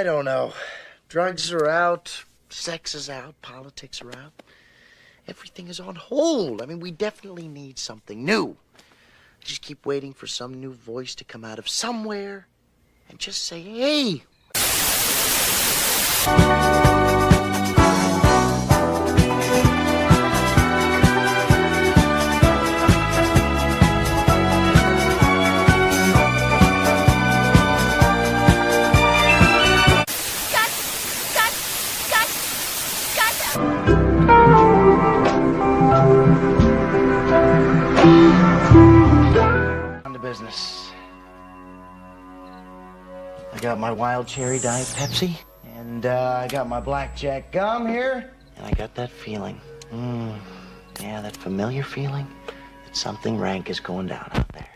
I don't know. Drugs are out, sex is out, politics are out. Everything is on hold. I mean, we definitely need something new. I just keep waiting for some new voice to come out of somewhere and just say, hey. Business. I got my wild cherry Diet Pepsi, and I got my blackjack gum here, and I got that feeling. Yeah, that familiar feeling that something rank is going down out there.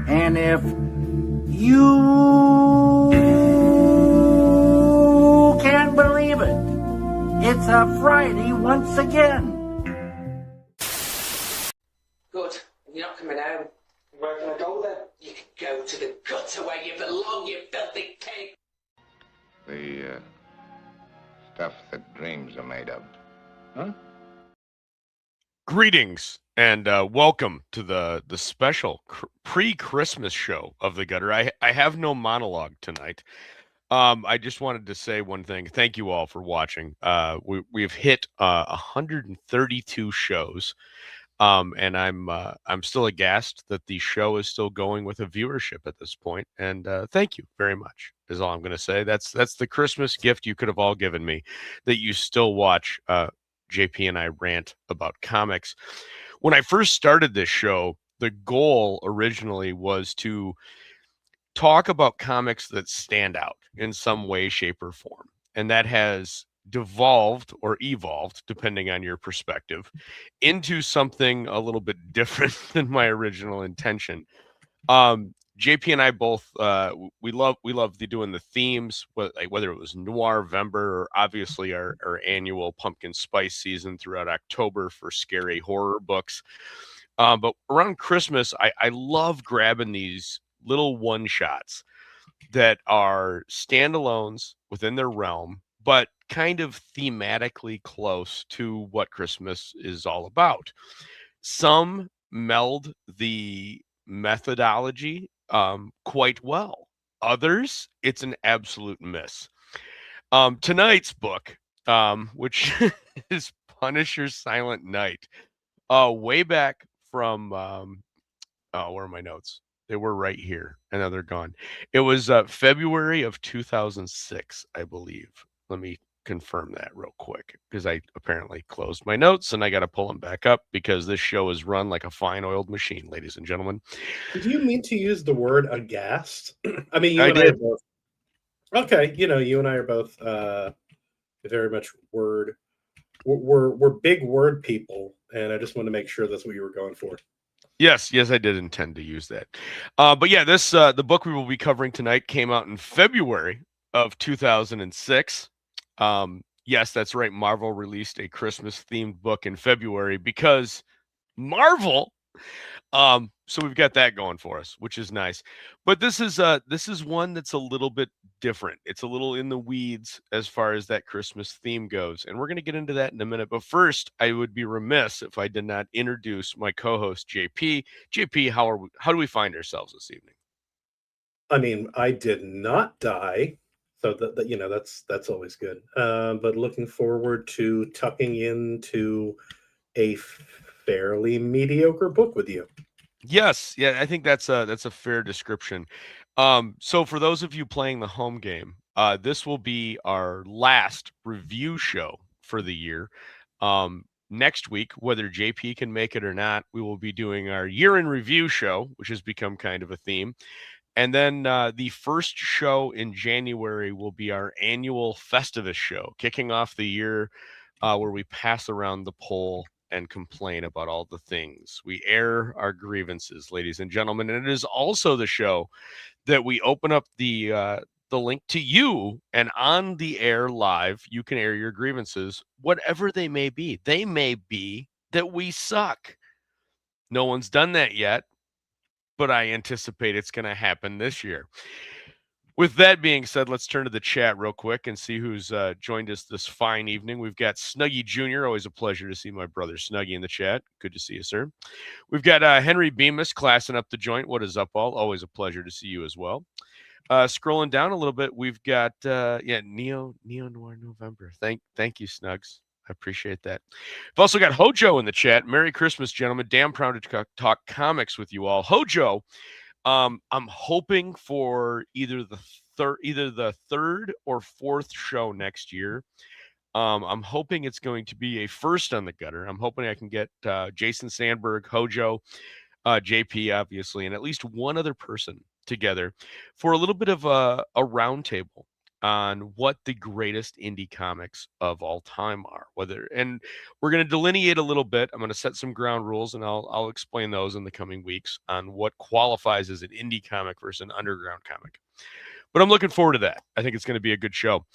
And if you can't believe it, it's a Friday once again. Good. You're not coming home. Where can I go then? You can go to the gutter where you belong, you filthy pig. The stuff that dreams are made of. Huh? Greetings and welcome to the special pre-Christmas show of the Gutter. I have no monologue tonight. I just wanted to say one thing. Thank you all for watching. We've hit 132 shows, and I'm still aghast that the show is still going with a viewership at this point. And thank you very much. Is all I'm going to say. That's the Christmas gift you could have all given me, that you still watch JP and I rant about comics. When I first started this show, the goal originally was to talk about comics that stand out in some way, shape, or form. And that has devolved or evolved, depending on your perspective, into something a little bit different than my original intention. JP and I both we love doing the themes, whether it was Noirvember or obviously our annual pumpkin spice season throughout October for scary horror books. But around Christmas, I love grabbing these little one shots that are standalones within their realm, but kind of thematically close to what Christmas is all about. Some meld the methodology quite well. Others, it's an absolute miss. Tonight's book, which is Punisher's Silent Night, way back from oh, where are my notes? They were right here, and now they're gone. It was February of 2006, I believe. Let me confirm that real quick, because I apparently closed my notes and I got to pull them back up because this show is run like a fine oiled machine, ladies and gentlemen. Did you mean to use the word aghast? I mean, I you and I did. are both. Okay, you and I are both very much word. We're big word people, and I just want to make sure that's what you were going for. Yes, I did intend to use that. But yeah, this the book we will be covering tonight came out in February of 2006. Yes, that's right. Marvel released a Christmas themed book in February because Marvel. So we've got that going for us, which is nice. But this is one that's a little bit different. It's a little in the weeds as far as that Christmas theme goes, and we're going to get into that in a minute. But first, I would be remiss if I did not introduce my co-host JP. JP, how do we find ourselves this evening? I mean, I did not die, so that's always good. But looking forward to tucking into a fairly mediocre book with you. Yes, yeah, I think that's a fair description. So for those of you playing the home game, this will be our last review show for the year. Next week, whether JP can make it or not, we will be doing our year in review show, which has become kind of a theme. And then the first show in January will be our annual Festivus show, kicking off the year where we pass around the poll and complain about all the things. We air our grievances, ladies and gentlemen. And it is also the show that we open up the link to you, and on the air live, you can air your grievances, whatever they may be. They may be that we suck. No one's done that yet, but I anticipate it's going to happen this year. With that being said, let's turn to the chat real quick and see who's joined us this fine evening. We've got Snuggy Jr. Always a pleasure to see my brother Snuggy in the chat. Good to see you, sir. We've got Henry Bemis classing up the joint. What is up, all? Always a pleasure to see you as well. Scrolling down a little bit, we've got Neo Noir November. Thank you, Snugs. I appreciate that. We've also got Hojo in the chat. Merry Christmas, gentlemen. Damn proud to talk comics with you all. Hojo, I'm hoping for either the third or fourth show next year. I'm hoping it's going to be a first on the Gutter. I'm hoping I can get Jason Sandberg, Hojo, JP, obviously, and at least one other person together for a little bit of a roundtable on what the greatest indie comics of all time are. And we're going to delineate a little bit. I'm going to set some ground rules, and I'll explain those in the coming weeks on what qualifies as an indie comic versus an underground comic. But I'm looking forward to that. I think it's going to be a good show,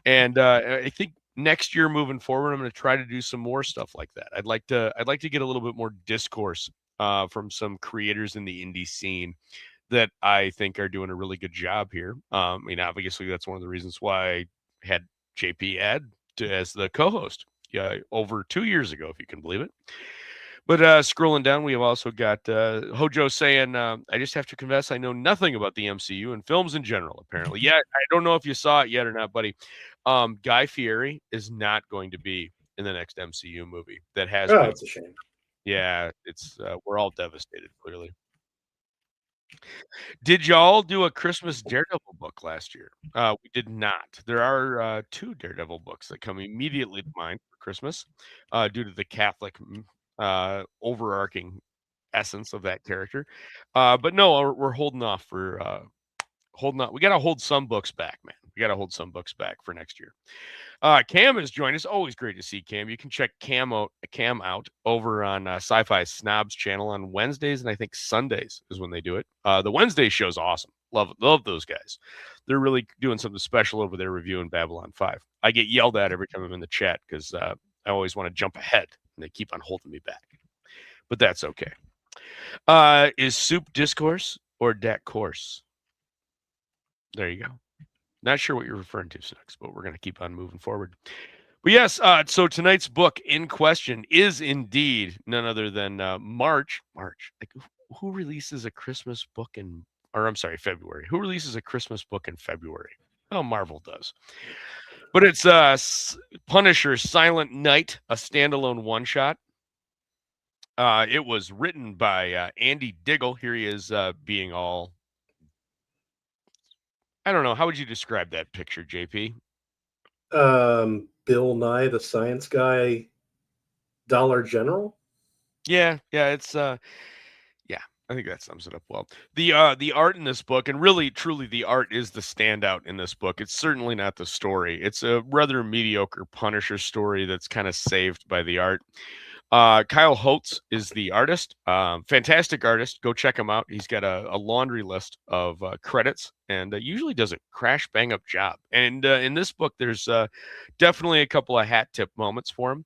and I think next year moving forward, I'm going to try to do some more stuff like that. I'd like to get a little bit more discourse from some creators in the indie scene that I think are doing a really good job here. I mean, obviously, that's one of the reasons why I had JP as the co-host over 2 years ago, if you can believe it. But scrolling down, we have also got Hojo saying, I just have to confess, I know nothing about the MCU and films in general, apparently. Yeah, I don't know if you saw it yet or not, buddy. Guy Fieri is not going to be in the next MCU movie. That has been. It's a shame. Yeah, it's we're all devastated, clearly. Did y'all do a Christmas Daredevil book last year? We did not. There are 2 Daredevil books that come immediately to mind for Christmas due to the Catholic overarching essence of that character. But no, we're holding off for holding on. We got to hold some books back, man. We got to hold some books back for next year. Cam has joined us. Always great to see Cam. You can check Cam out over on Sci-Fi Snobs channel on Wednesdays, and I think Sundays is when they do it. The Wednesday show's awesome. Love those guys. They're really doing something special over there reviewing Babylon 5. I get yelled at every time I'm in the chat because I always want to jump ahead, and they keep on holding me back. But that's okay. Is soup discourse or deck course? There you go. Not sure what you're referring to, Snooks, but we're going to keep on moving forward. But yes, so tonight's book in question is indeed none other than March. Like, who releases a Christmas book February? Who releases a Christmas book in February? Well, Marvel does. But it's Punisher Silent Night, a standalone one-shot. It was written by Andy Diggle. Here he is being all... I don't know. How would you describe that picture, JP? Bill Nye, the Science Guy, Dollar General. Yeah, it's I think that sums it up well. The art in this book, and really, truly, the art is the standout in this book. It's certainly not the story. It's a rather mediocre Punisher story that's kind of saved by the art. Kyle Holtz is the artist. Fantastic artist. Go check him out. He's got a laundry list of credits and usually does a crash bang up job. And in this book, there's definitely a couple of hat tip moments for him.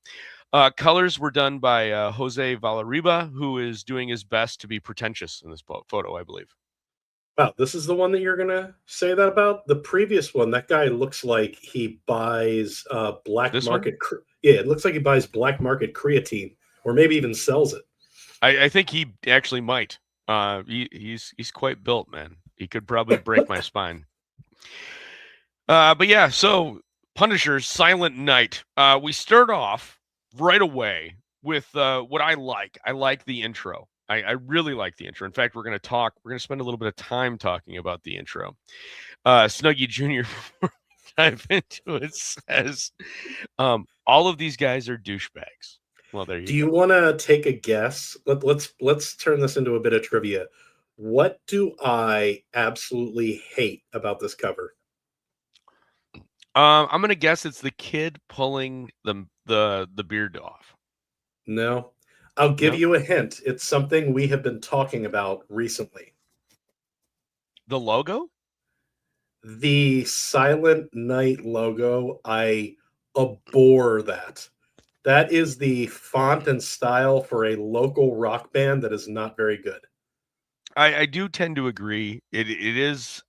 Colors were done by Jose Valeriba, who is doing his best to be pretentious in this photo, I believe. Wow, this is the one that you're going to say that about? The previous one, that guy looks like he buys black This market. Yeah, it looks like he buys black market creatine, or maybe even sells it. I think he actually might. He's quite built, man. He could probably break my spine. But yeah, so Punisher Silent Night. We start off right away with what I like. I like the intro. I really like the intro. In fact, we're going to spend a little bit of time talking about the intro. Snuggie Jr. dive into it says, all of these guys are douchebags. Well, there you go. Do you want to take a guess? Let's turn this into a bit of trivia. What do I absolutely hate about this cover? I'm going to guess it's the kid pulling the beard off. No. I'll give you a hint. It's something we have been talking about recently. The logo? The Silent Night logo, I abhor that. That is the font and style for a local rock band that is not very good. I do tend to agree. It's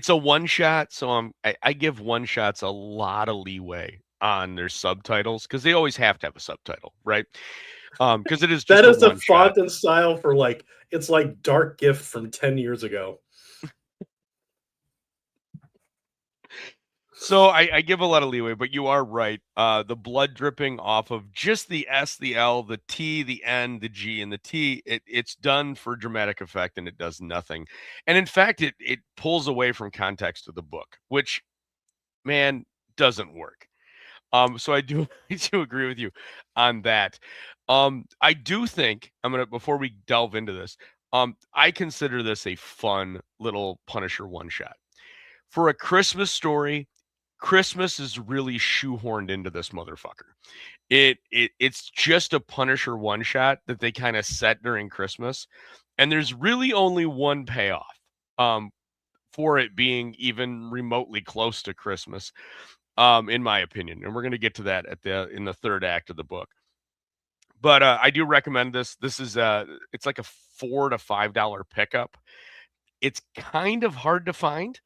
a one shot, so I give one shots a lot of leeway on their subtitles because they always have to have a subtitle, right? Because it is just that is a font shot. and style for it's like Dark Gift from 10 years ago. So I give a lot of leeway, but you are right. The blood dripping off of just the S, the L, the T, the N, the G, and the T, it's done for dramatic effect, and it does nothing. And in fact, it pulls away from context of the book, which, man, doesn't work. So I do agree with you on that. I do think before we delve into this, I consider this a fun little Punisher one shot. For a Christmas story, Christmas is really shoehorned into this motherfucker. It's just a Punisher one shot that they kind of set during Christmas, and there's really only one payoff for it being even remotely close to Christmas, in my opinion. And we're going to get to that in the third act of the book. But I do recommend this. This is it's like a $4 to $5 pickup. It's kind of hard to find,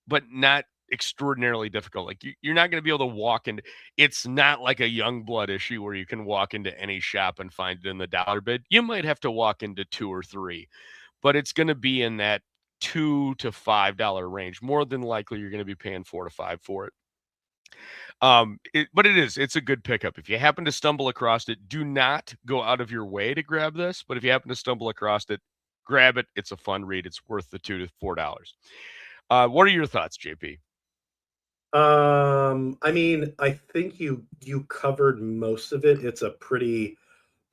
but not extraordinarily difficult. Like you're not going to be able to walk into. It's not like a Youngblood issue where you can walk into any shop and find it in the dollar bid. You might have to walk into 2 or 3, but it's going to be in that $2 to $5 range. More than likely, you're going to be paying 4 to 5 for it. But it's a good pickup. If you happen to stumble across it, do not go out of your way to grab this. But if you happen to stumble across it, grab it. It's a fun read. It's worth the $2 to $4. What are your thoughts, JP? I mean, I think you covered most of it. It's a pretty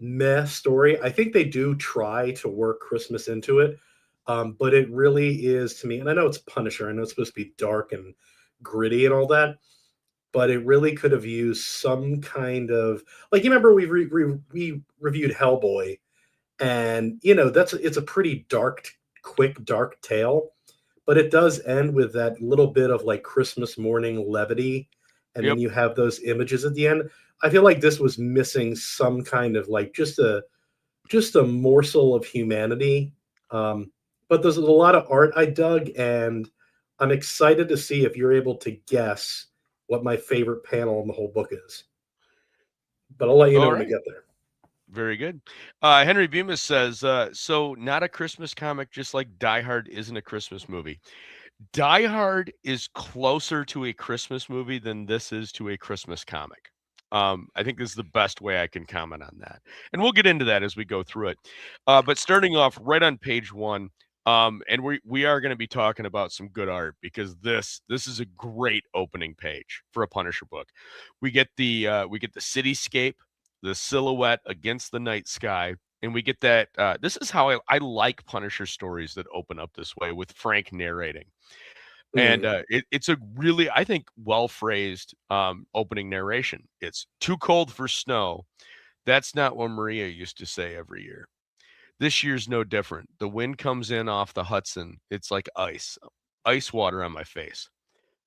meh story. I think they do try to work Christmas into it, but it really is, to me, and I know it's Punisher. I know it's supposed to be dark and gritty and all that, but it really could have used some kind of, like, you remember we reviewed Hellboy, and it's a pretty dark, quick, dark tale, but it does end with that little bit of like Christmas morning levity, and then you have those images at the end. I feel like this was missing some kind of like just a morsel of humanity. But there's a lot of art I dug, and I'm excited to see if you're able to guess what my favorite panel in the whole book is. But I'll let you know when we get there. Very good. Henry Bemis says, so not a Christmas comic, just like Die Hard isn't a Christmas movie. Die Hard is closer to a Christmas movie than this is to a Christmas comic. I think this is the best way I can comment on that. And we'll get into that as we go through it. But starting off right on page 1, and we are going to be talking about some good art, because this is a great opening page for a Punisher book. We get the cityscape, the silhouette against the night sky, and we get that. This is how I like Punisher stories that open up this way, with Frank narrating. And it's a really, I think, well-phrased opening narration. It's too cold for snow. That's not what Maria used to say every year. This year's no different. The wind comes in off the Hudson. It's like ice water on my face.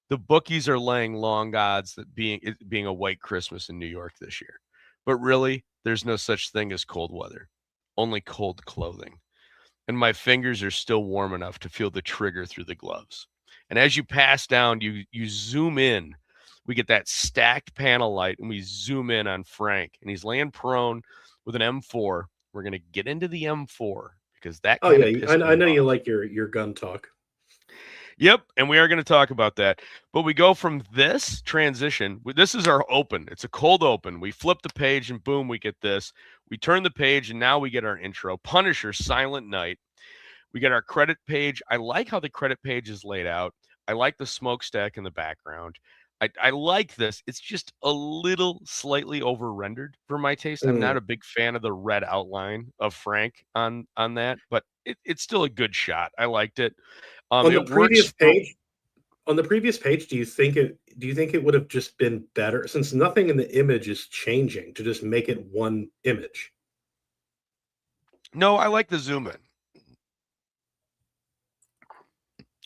The bookies are laying long odds that it being a white Christmas in New York this year. But really, there's no such thing as cold weather, only cold clothing. And my fingers are still warm enough to feel the trigger through the gloves. And as you pass down, you zoom in. We get that stacked panel light, and we zoom in on Frank, and he's laying prone with an M4. We're going to get into the M4 because that. Oh yeah, I know you like your gun talk. Yep, and we are going to talk about that. But we go from this transition. This is our open. It's a cold open. We flip the page, and boom, we get this. We turn the page, and now we get our intro. Punisher, Silent Night. We get our credit page. I like how the credit page is laid out. I like the smokestack in the background. I like this. It's just a little slightly over-rendered for my taste. I'm not a big fan of the red outline of Frank on that, but it's still a good shot. I liked it. On the previous page, do you think it would have just been better, since nothing in the image is changing, to just make it one image? No, I like the zoom in.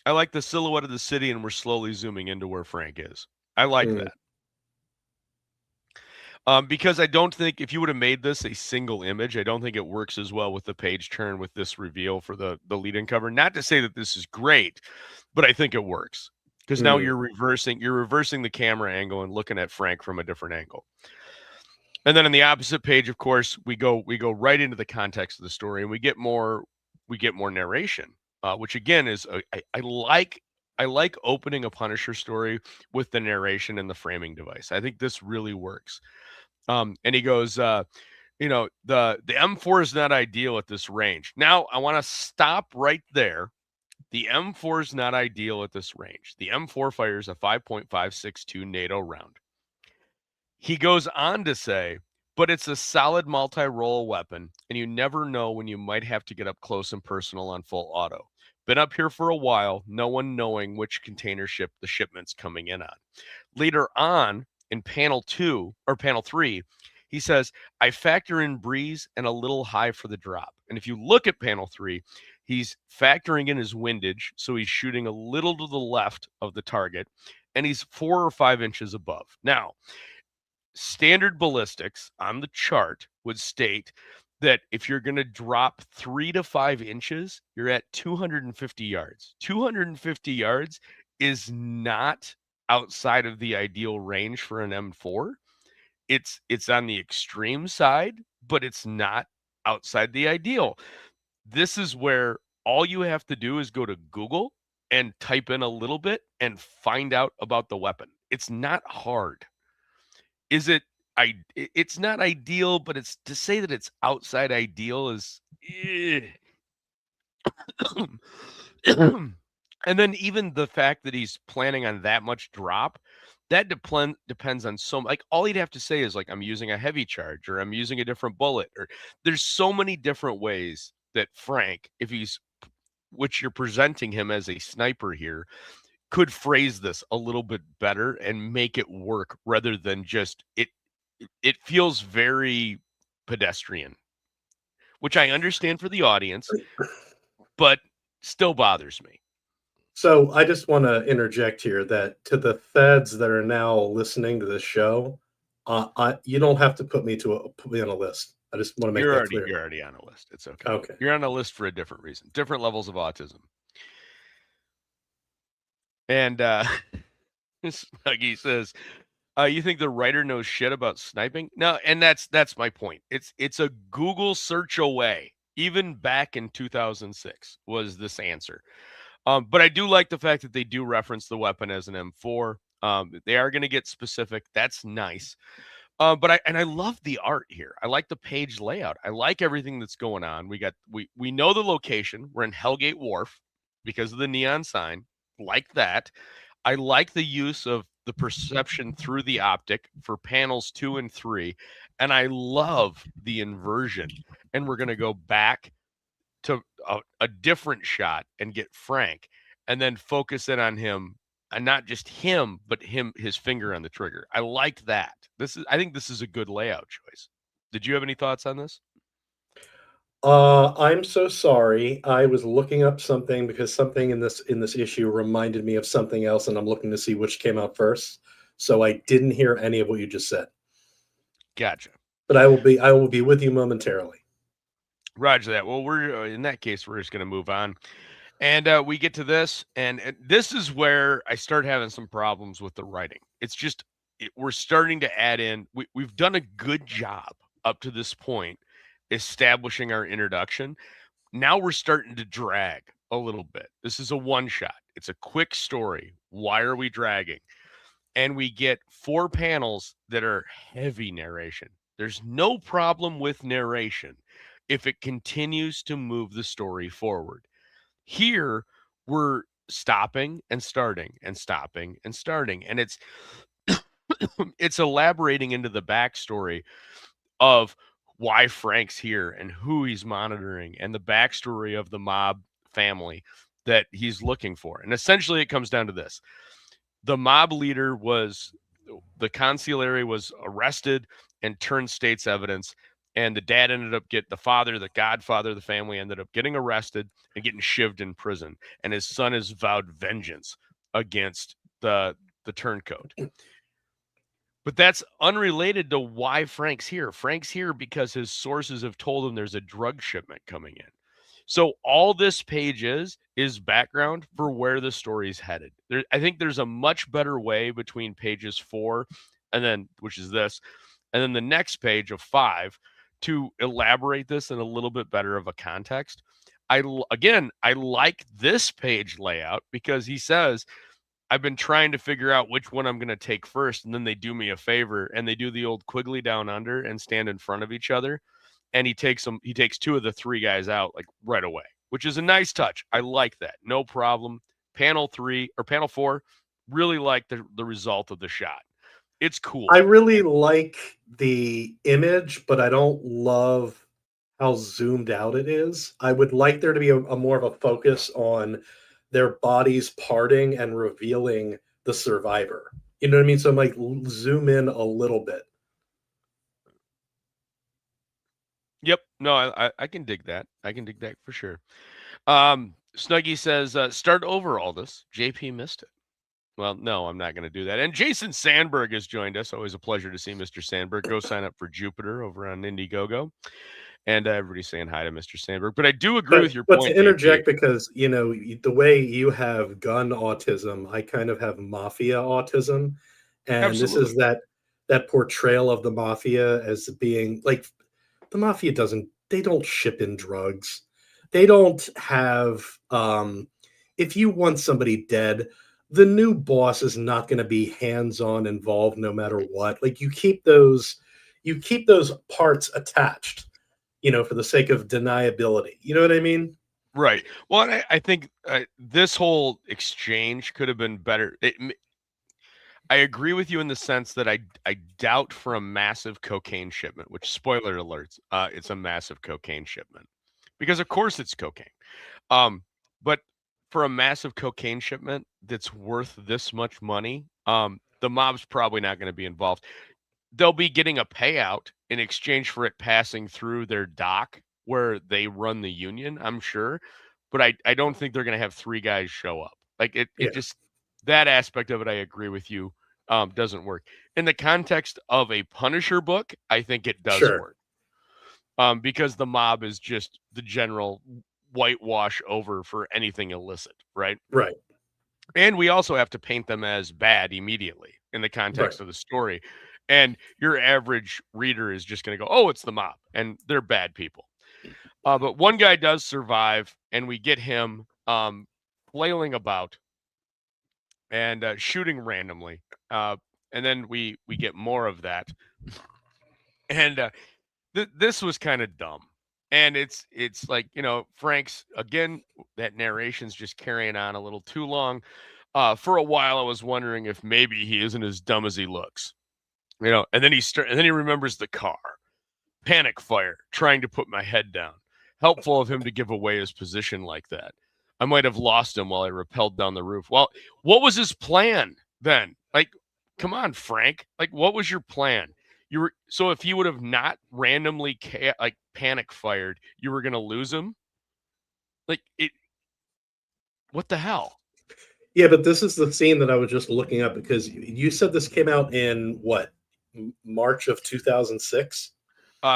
I like the silhouette of the city, and we're slowly zooming into where Frank is. I like that. Because I don't think if you would have made this a single image, I don't think it works as well with the page turn with this reveal for the lead-in cover. Not to say that this is great, but I think it works because now you're reversing the camera angle and looking at Frank from a different angle. And then on the opposite page, of course, we go right into the context of the story, and we get more narration, which again is I like opening a Punisher story with the narration and the framing device. I think this really works. And he goes, the M4 is not ideal at this range. Now, I want to stop right there. The M4 is not ideal at this range. The M4 fires a 5.562 NATO round. He goes on to say, but it's a solid multi-role weapon, and you never know when you might have to get up close and personal on full auto. Been up here for a while, no one knowing which container ship the shipment's coming in on. Later on in panel 3, he says, I factor in breeze and a little high for the drop. And if you look at panel 3, he's factoring in his windage, so he's shooting a little to the left of the target, and he's 4 or 5 inches above. Now, standard ballistics on the chart would state that if you're going to drop 3 to 5 inches, you're at 250 yards. 250 yards is not outside of the ideal range for an M4. It's on the extreme side, but it's not outside the ideal. This is where all you have to do is go to Google and type in a little bit and find out about the weapon. It's not hard. Is it it's not ideal, but it's to say that it's outside ideal is and then even the fact that he's planning on that much drop, that depends on like all he'd have to say is like I'm using a heavy charge or I'm using a different bullet, or there's so many different ways that Frank, if he's which you're presenting him as a sniper here, could phrase this a little bit better and make it work rather than just it feels very pedestrian, which I understand for the audience, but still bothers me. So I just want to interject here that to the feds that are now listening to this show, you don't have to put me on a list. I just want to make that clear. You're already on a list. It's okay. Okay. You're on a list for a different reason, different levels of autism. And Snuggie says, you think the writer knows shit about sniping? No, and that's my point. It's a Google search away. Even back in 2006 was this answer. But I do like the fact that they do reference the weapon as an M4. They are going to get specific. That's nice. But I love the art here. I like the page layout. I like everything that's going on. We know the location. We're in Hellgate Wharf because of the neon sign. Like that. I like the use of the perception through the optic for panels 2 and 3. And I love the inversion. And we're going to go back to a different shot and get Frank and then focus in on him, and not just him, but his finger on the trigger. I like that. I think this is a good layout choice. Did you have any thoughts on this? I'm so sorry. I was looking up something because something in this issue reminded me of something else, and I'm looking to see which came out first. So I didn't hear any of what you just said. Gotcha. But I will be with you momentarily. Roger that. Well, we're in that case, we're just going to move on. And we get to this, and this is where I start having some problems with the writing. It's just we're starting to add in. We've done a good job up to this point establishing our introduction. Now we're starting to drag a little bit. This is a one shot. It's a quick story. Why are we dragging? And we get 4 panels that are heavy narration. There's no problem with narration if it continues to move the story forward. Here, we're stopping and starting and stopping and starting. And it's it's elaborating into the backstory of why Frank's here and who he's monitoring and the backstory of the mob family that he's looking for. And essentially it comes down to this. The mob leader the consigliere was arrested and turned state's evidence. And the dad ended up the godfather of the family ended up getting arrested and getting shivved in prison. And his son has vowed vengeance against the turncoat. But that's unrelated to why Frank's here. Frank's here because his sources have told him there's a drug shipment coming in. So all this page is background for where the story's headed. I think there's a much better way between pages 4 and then, which is this, and then the next page of 5 to elaborate this in a little bit better of a context. I like this page layout because he says, I've been trying to figure out which one I'm going to take first. And then they do me a favor and they do the old Quigley down under and stand in front of each other. And he takes 2 of the 3 guys out like right away, which is a nice touch. I like that. No problem. Panel 4, really like the result of the shot. It's cool. I really like the image, but I don't love how zoomed out it is. I would like there to be a more of a focus on their bodies parting and revealing the survivor. You know what I mean? So I'm like, zoom in a little bit. Yep. No, I can dig that. I can dig that for sure. Snuggie says, start over all this. JP missed it. Well, no, I'm not going to do that. And Jason Sandberg has joined us. Always a pleasure to see Mr. Sandberg. Go sign up for Jupiter over on IndieGoGo. And everybody's saying hi to Mr. Sandberg. But I do agree with your But point, to interject, JP. because the way you have gun autism, I kind of have mafia autism, and this Absolutely. is that portrayal of the mafia as being like the mafia doesn't they don't ship in drugs. They don't have if you want somebody dead, the new boss is not going to be hands-on involved no matter what. Like you keep those parts attached, for the sake of deniability. You know what I mean? Right. Well, and I think this whole exchange could have been better. I agree with you in the sense that I doubt for a massive cocaine shipment, which spoiler alerts, it's a massive cocaine shipment because of course it's cocaine. But for a massive cocaine shipment that's worth this much money, the mob's probably not going to be involved. They'll be getting a payout in exchange for it passing through their dock where they run the union, I'm sure. But I don't think they're going to have three guys show up. Like it Yeah, just that aspect of it, I agree with you, doesn't work. In the context of a Punisher book, I think it does sure. work. Because the mob is just the general whitewash over for anything illicit, right? Right, And we also have to paint them as bad immediately in the right. context of the story. And your average reader is just going to go, oh, it's the mob, and they're bad people. But one guy does survive, and we get him flailing about and shooting randomly. And then we get more of that. And this was kind of dumb. And it's like, Frank's again, that narration's just carrying on a little too long. For a while I was wondering if maybe he isn't as dumb as he looks. And then and then he remembers the car. Panic fire, trying to put my head down. Helpful of him to give away his position like that. I might have lost him while I rappelled down the roof. Well, what was his plan then? Like, come on, Frank. Like, what was your plan? So if he would have not randomly panic fired, you were gonna lose him. Like it. What the hell? Yeah, but this is the scene that I was just looking up because you said this came out in what, March of 2006?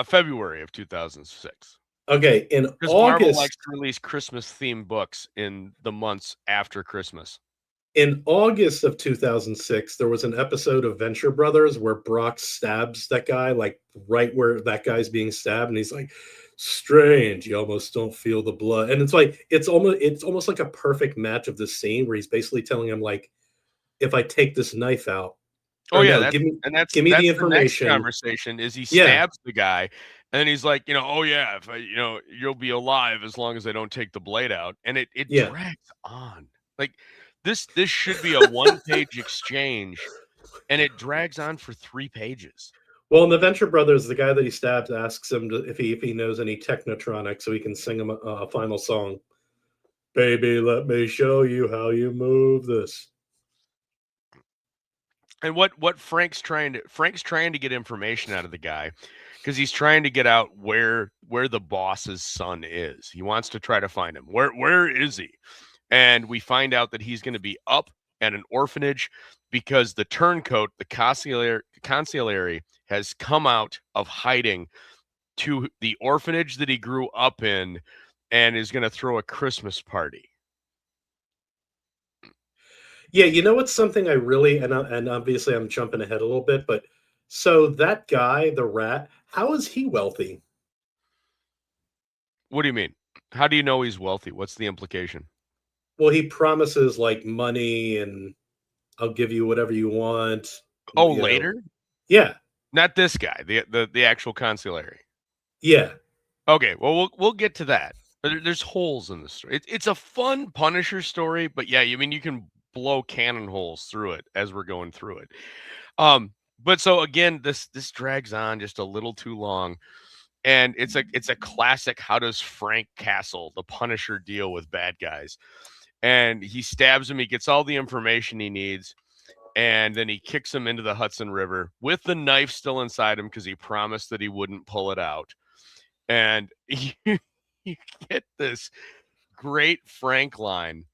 February of 2006. Okay, in Because Marvel likes August to release Christmas themed books in the months after Christmas. in August of 2006, there was an episode of Venture Brothers where Brock stabs that guy, like right where that guy's being stabbed, and he's like, "Strange, you almost don't feel the blood." And it's almost like a perfect match of the scene where he's basically telling him like, "If I take this knife out, Oh or yeah, no, that's give me and that's give me the that's the next information." conversation is he Yeah, stabs the guy and then he's like, oh yeah, if I, you'll be alive as long as I don't take the blade out. And it yeah. drags on. Like this should be a one-page exchange and it drags on for 3 pages. Well, in the Venture Brothers, the guy that he stabs asks him if he knows any Technotronic so he can sing him a final song. Baby, let me show you how you move this. And what Frank's trying to get information out of the guy because he's trying to get out where the boss's son is. He wants to try to find him. Where is he? And we find out that he's going to be up at an orphanage because the turncoat, the consigliere, has come out of hiding to the orphanage that he grew up in and is going to throw a Christmas party. Yeah, you know what's something I really and obviously I'm jumping ahead a little bit, but so that guy, the rat, how is he wealthy? What do you mean? How do you know he's wealthy? What's the implication? Well, he promises like money and I'll give you whatever you want. Oh, You know, later? yeah, Not this guy, the actual consigliere. yeah, Okay, well we'll get to that. But there's holes in the story. It's a fun Punisher story, but yeah, you mean you can blow cannon holes through it as we're going through it. But so again, this drags on just a little too long, and it's a classic. How does Frank Castle, the Punisher, deal with bad guys? And he stabs him. He gets all the information he needs, and then he kicks him into the Hudson River with the knife still inside him because he promised that he wouldn't pull it out. And you get this great Frank line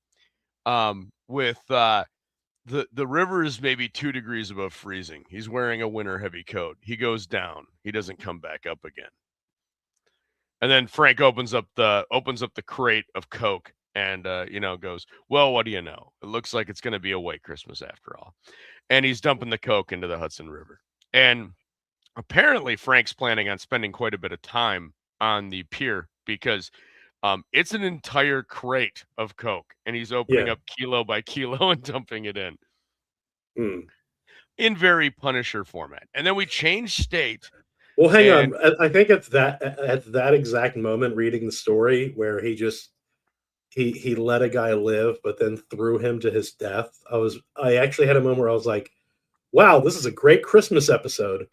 with the river is maybe 2 degrees above freezing. He's wearing a winter heavy coat. He goes down. He doesn't come back up again. And then Frank opens up the crate of Coke and goes, "Well, what do you know? It looks like it's going to be a white Christmas after all." And he's dumping the Coke into the Hudson River. And apparently Frank's planning on spending quite a bit of time on the pier because it's an entire crate of Coke, and he's opening Yeah. up kilo by kilo and dumping it in Hmm. in very Punisher format. And then we change state. Well, hang and on. I think at that exact moment, reading the story where he let a guy live, but then threw him to his death. I actually had a moment where I was like, "Wow, this is a great Christmas episode."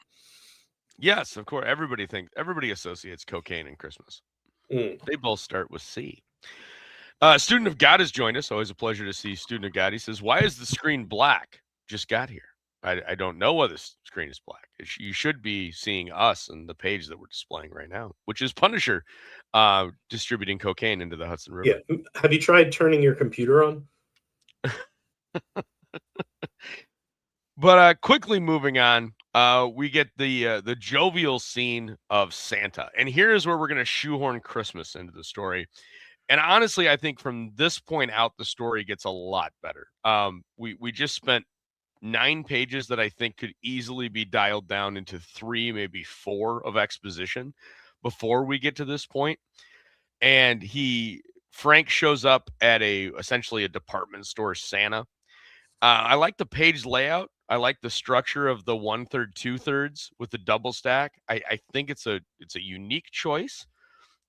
Yes, of course, everybody associates cocaine and Christmas. Mm. They both start with C. Student of God has joined us. Always a pleasure to see Student of God. He says, "Why is the screen black? Just got here. I don't know why this screen is black. You should be seeing us and the page that we're displaying right now, which is Punisher distributing cocaine into the Hudson River." Yeah. Have you tried turning your computer on? But quickly moving on, we get the jovial scene of Santa, and here is where we're going to shoehorn Christmas into the story. And honestly, I think from this point out, the story gets a lot better. We just spent 9 pages that I think could easily be dialed down into 3, maybe 4 of exposition before we get to this point. And Frank shows up at essentially a department store Santa. I like the page layout. I like the structure of the 1/3, 2/3 with the double stack. I think it's a unique choice,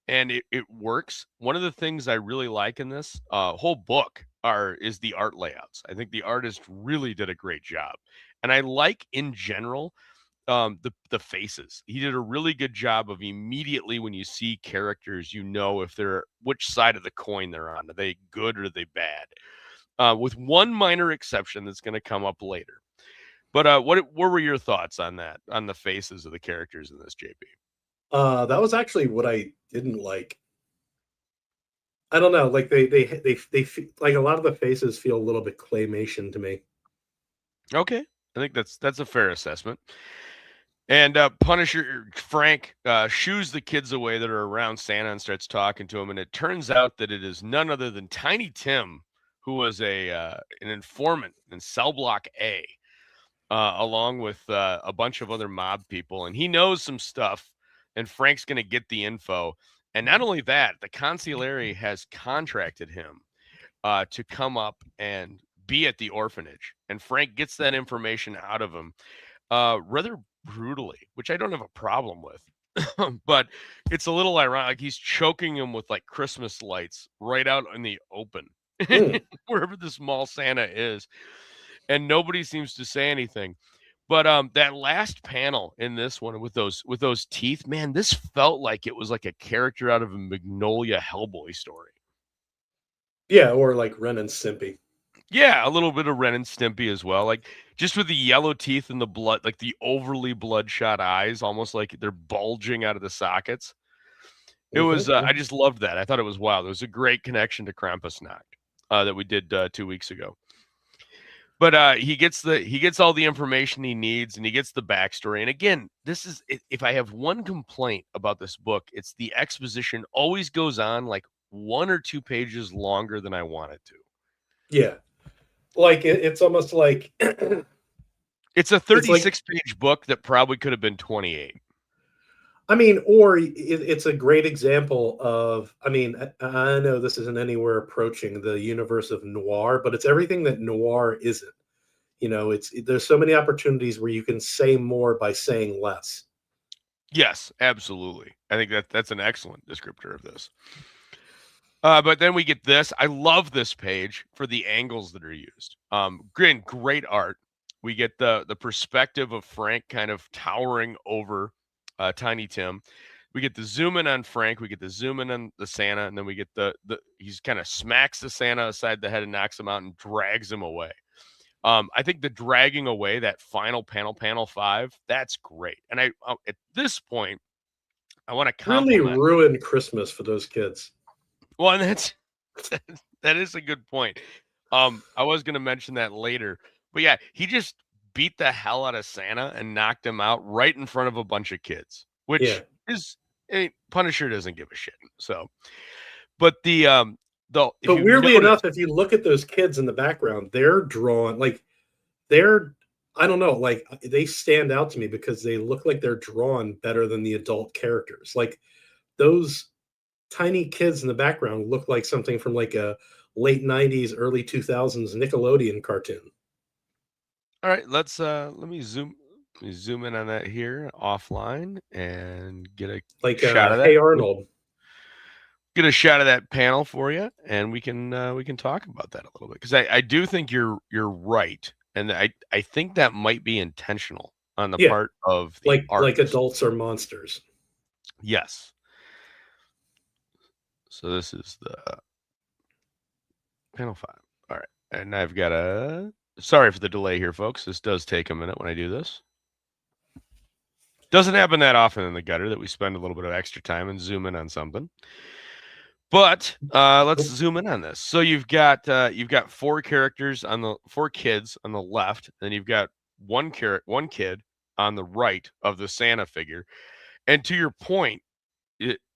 and it works. One of the things I really like in this whole book is the art layouts. I think the artist really did a great job, and I like in general the faces. He did a really good job of immediately when you see characters, if they're which side of the coin they're on. Are they good or are they bad? With one minor exception that's going to come up later. But what were your thoughts on that, on the faces of the characters in this, JP? That was actually what I didn't like. I don't know, like like a lot of the faces feel a little bit claymation to me. Okay, I think that's a fair assessment. And Punisher Frank shoos the kids away that are around Santa and starts talking to him, and it turns out that it is none other than Tiny Tim, who was an informant in Cell Block A. Along with a bunch of other mob people. And he knows some stuff, and Frank's going to get the info. And not only that, the consigliere has contracted him to come up and be at the orphanage. And Frank gets that information out of him rather brutally, which I don't have a problem with. But it's a little ironic. Like he's choking him with like Christmas lights right out in the open, wherever this mall Santa is. And nobody seems to say anything. But that last panel in this one with those teeth, man, this felt like it was like a character out of a Magnolia Hellboy story. Yeah, or like Ren and Stimpy. Yeah, a little bit of Ren and Stimpy as well. Like just with the yellow teeth and the blood, like the overly bloodshot eyes, almost like they're bulging out of the sockets. It was I just loved that. I thought it was wild. It was a great connection to Krampusnacht that we did 2 weeks ago. But he gets all the information he needs, and he gets the backstory. And again, this is if I have one complaint about this book, it's the exposition always goes on like 1 or 2 pages longer than I want it to. Yeah, like it's almost like it's a 36-page book that probably could have been 28. I mean, or it's a great example of. I mean, I know this isn't anywhere approaching the universe of noir, but it's everything that noir isn't. There's so many opportunities where you can say more by saying less. Yes, absolutely. I think that's an excellent descriptor of this. But then we get this. I love this page for the angles that are used. Great art. We get the perspective of Frank kind of towering over Tiny Tim. We get the zoom in on Frank. We get the zoom in on the Santa, and then we get he's kind of smacks the Santa aside the head and knocks him out and drags him away. I think the dragging away, that final panel 5, that's great. And I at this point, I want to compliment. Really ruined Christmas for those kids. Well, and that is a good point. I was going to mention that later, but yeah, he just beat the hell out of Santa and knocked him out right in front of a bunch of kids, which is Punisher doesn't give a shit. So, but the if But you weirdly notice, enough, if you look at those kids in the background, they're drawn like they're I don't know, like they stand out to me because they look like they're drawn better than the adult characters. Like those tiny kids in the background look like something from like a late 90s, early 2000s Nickelodeon cartoon. all right, let me zoom in on that here offline and get a Like shot of that. Hey Arnold. Get a shot of that panel for you, and we can talk about that a little bit because I do think you're right, and I think that might be intentional on the Yeah, part of the like artist. adults are monsters. Yes. So this is the panel 5. All right, and I've got a. Sorry for the delay here, folks. This does take a minute when I do this. Doesn't happen that often in the gutter that we spend a little bit of extra time and zoom in on something. But let's zoom in on this. So you've got 4 characters on the 4 kids on the left, then you've got one kid on the right of the Santa figure. And to your point,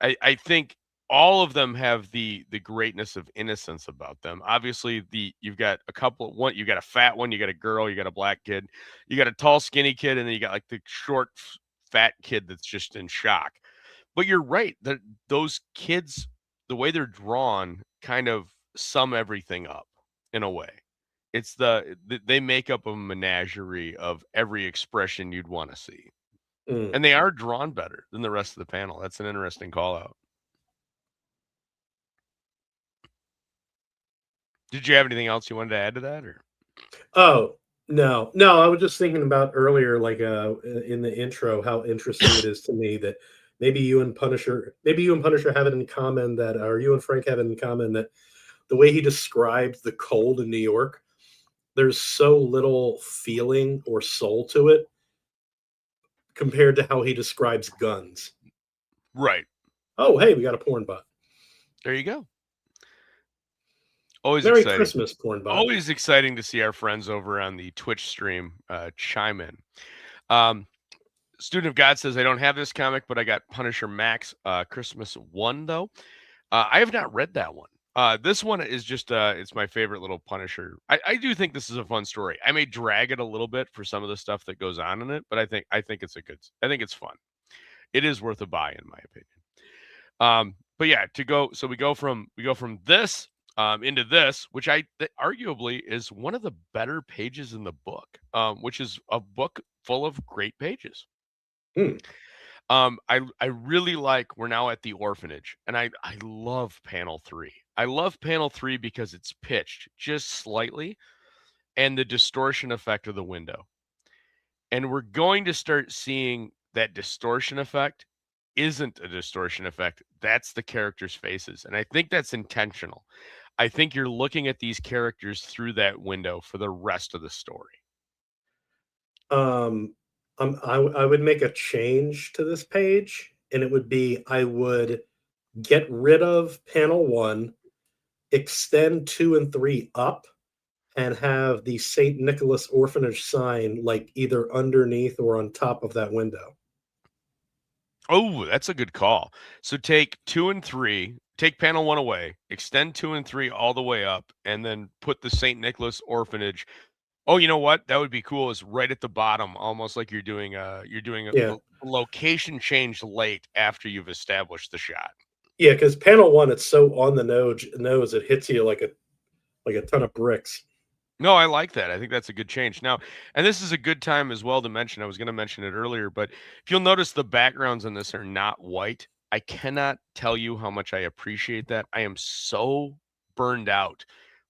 I think all of them have the greatness of innocence about them. Obviously, you've got you got a fat one, you got a girl, you got a black kid, you got a tall skinny kid, and then you got like the short fat kid that's just in shock. But you're right that those kids, the way they're drawn, kind of sum everything up in a way. It's they make up a menagerie of every expression you'd want to see. And they are drawn better than the rest of the panel. That's an interesting call out. Did you have anything else you wanted to add to that, or? Oh, no. No, I was just thinking about earlier, like in the intro, how interesting it is to me that maybe you and Punisher have it in common that, or you and Frank have it in common that the way he describes the cold in New York, there's so little feeling or soul to it compared to how he describes guns. Right. Oh, hey, we got a porn bot. There you go. Always Merry exciting. Christmas, porn bot. Always exciting to see our friends over on the Twitch stream chime in. Student of God says, I don't have this comic, but I got Punisher Max Christmas 1, though. I have not read that one. This one is just, it's my favorite little Punisher. I do think this is a fun story. I may drag it a little bit for some of the stuff that goes on in it, but I think it's I think it's fun. It is worth a buy, in my opinion. But yeah, we go from this into this, which arguably is one of the better pages in the book, which is a book full of great pages. I really like, we're now at the orphanage, and I love panel 3. I love panel 3 because it's pitched just slightly and the distortion effect of the window. And we're going to start seeing that distortion effect isn't a distortion effect. That's the characters' faces. And I think that's intentional. I think you're looking at these characters through that window for the rest of the story. I would make a change to this page, and it would be I would get rid of panel 1, extend 2 and 3 up, and have the St. Nicholas Orphanage sign like either underneath or on top of that window. Oh, that's a good call. So take 2 and 3, take panel 1 away, extend 2 and 3 all the way up, and then put the St. Nicholas Orphanage. Oh, you know what? That would be cool. Is right at the bottom, almost like you're doing a location change late after you've established the shot. Yeah, because panel 1, it's so on the nose it hits you like a ton of bricks. No, I like that. I think that's a good change. Now, and this is a good time as well to mention, I was going to mention it earlier, but if you'll notice the backgrounds on this are not white. I cannot tell you how much I appreciate that. I am so burned out